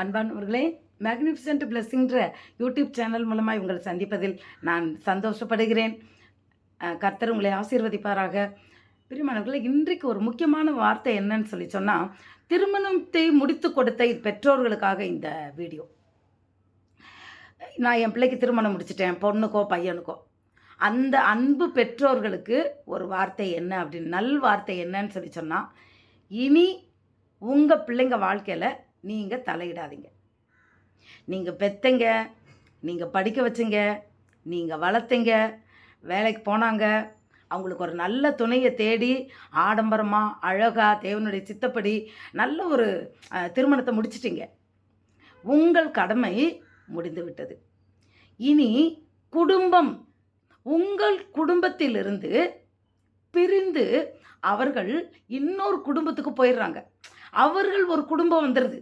அன்பானவர்களே, மேக்னிஃபிசென்ட் பிளெஸ்ஸிங்ன்ற YouTube channel மூலமாக உங்களை சந்திப்பதில் நான் சந்தோஷப்படுகிறேன். கர்த்தர் உங்களை ஆசீர்வதிப்பாராக. பிரியமானவர்களே, இன்றைக்கு ஒரு முக்கியமான வார்த்தை என்னன்னு சொன்னால், திருமணத்தை முடித்து கொடுத்த பெற்றோர்களுக்காக இந்த வீடியோ. நான் என் பிள்ளைக்கு திருமணம் முடிச்சிட்டேன், பொண்ணுக்கோ பையனுக்கோ. அந்த அன்பு பெற்றோர்களுக்கு ஒரு வார்த்தை என்ன அப்படின்னு, நல் வார்த்தை என்னன்னு சொன்னால், இனி உங்கள் பிள்ளைங்க வாழ்க்கையில் நீங்கள் தலையிடாதீங்க. நீங்கள் பெற்றங்க, நீங்கள் படிக்க வச்சிங்க, நீங்கள் வளர்த்தீங்க, வேலைக்கு போனாங்க, அவங்களுக்கு ஒரு நல்ல துணையை தேடி ஆடம்பரமாக அழகாக தேவனுடைய சித்தப்படி நல்ல ஒரு திருமணத்தை முடிச்சிட்டிங்க. உங்கள் கடமை முடிந்து விட்டது. இனி குடும்பம், உங்கள் குடும்பத்திலிருந்து பிரிந்து அவர்கள் இன்னொரு குடும்பத்துக்கு போயிடுறாங்க. அவர்கள் ஒரு குடும்பம் வந்துடுது.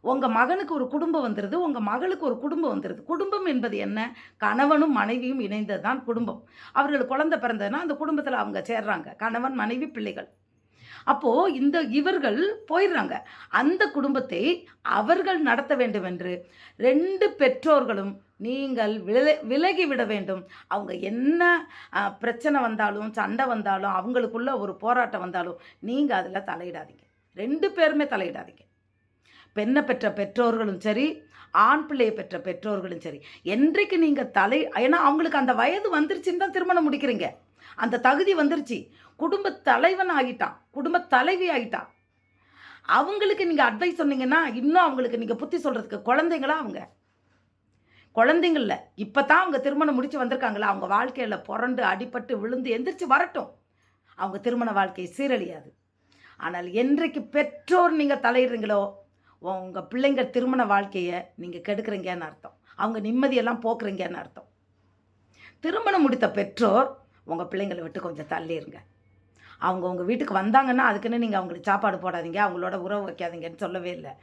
உங்கள் மகனுக்கு ஒரு குடும்பம் வந்துடுது, உங்கள் மகளுக்கு ஒரு குடும்பம் வந்துடுது. குடும்பம் என்பது என்ன? கணவனும் மனைவியும் இணைந்தது தான் குடும்பம். அவர்கள் குழந்தை பிறந்ததுன்னா அந்த குடும்பத்தில் அவங்க சேர்றாங்க, கணவன் மனைவி பிள்ளைகள். அப்போது இவர்கள் போயிடுறாங்க. அந்த குடும்பத்தை அவர்கள் நடத்த வேண்டும் என்று 2 பெற்றோர்களும் நீங்கள் விலகிவிட வேண்டும். அவங்க என்ன பிரச்சனை வந்தாலும், சண்டை வந்தாலும், அவங்களுக்குள்ள ஒரு போராட்டம் வந்தாலும் நீங்கள் அதில் தலையிடாதீங்க. 2 பேருமே தலையிடாதீங்க. பெண்ணை பெற்ற பெற்றோர்களும் சரி, ஆண் பிள்ளையை பெற்ற பெற்றோர்களும் சரி. என்றைக்கு நீங்கள் ஏன்னா அவங்களுக்கு அந்த வயது வந்துருச்சுன்னு தான் திருமணம் முடிக்கிறீங்க. அந்த தகுதி வந்துருச்சு. குடும்ப தலைவன் ஆகிட்டான், குடும்ப தலைவி ஆகிட்டான். அவங்களுக்கு நீங்கள் அட்வைஸ் சொன்னீங்கன்னா இன்னும் அவங்களுக்கு நீங்கள் புத்தி சொல்கிறதுக்கு குழந்தைங்களா? அவங்க குழந்தைங்கள இப்போ தான் அவங்க திருமணம் முடித்து வந்திருக்காங்களா, அவங்க வாழ்க்கையில் புரண்டு அடிபட்டு விழுந்து எந்திரிச்சு வரட்டும். அவங்க திருமண வாழ்க்கை சீரழியாது. ஆனால் என்றைக்கு பெற்றோர் நீங்கள் தலையிடுறீங்களோ, உங்கள் பிள்ளைங்க திருமண வாழ்க்கையை நீங்கள் கெடுக்குறீங்கன்னு அர்த்தம். அவங்க நிம்மதியெல்லாம் போக்குறீங்கன்னு அர்த்தம். திருமணம் முடித்த பெற்றோர் உங்கள் பிள்ளைங்களை விட்டு கொஞ்சம் தள்ளிடுங்க. அவங்க உங்கள் வீட்டுக்கு வந்தாங்கன்னா அதுக்குன்னு நீங்கள் அவங்களுக்கு சாப்பாடு போடாதீங்க, அவங்களோட உறவு வைக்காதீங்கன்னு சொல்லவே இல்லை.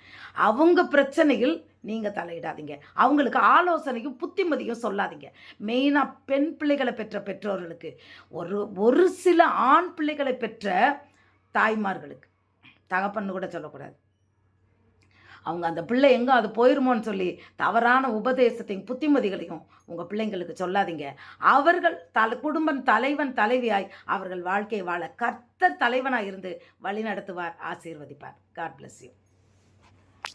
அவங்க பிரச்சனையில் நீங்கள் தலையிடாதீங்க. அவங்களுக்கு ஆலோசனையும் புத்திமதியும் சொல்லாதீங்க. மெயினாக பெண் பிள்ளைகளை பெற்ற பெற்றோர்களுக்கு, ஒரு சில ஆண் பிள்ளைகளை பெற்ற தாய்மார்களுக்கு, தகப்பன்னு கூட சொல்லக்கூடாது. அவங்க அந்த பிள்ளை எங்கே அது போயிருமோன்னு சொல்லி தவறான உபதேசத்தையும் புத்திமதிகளையும் உங்கள் பிள்ளைங்களுக்கு சொல்லாதீங்க. அவர்கள் குடும்பம் தலைவன் தலைவியாய் அவர்கள் வாழ்க்கையை வாழ கர்த்தர் தலைவனாக இருந்து வழி நடத்துவார், ஆசீர்வதிப்பார். God bless you.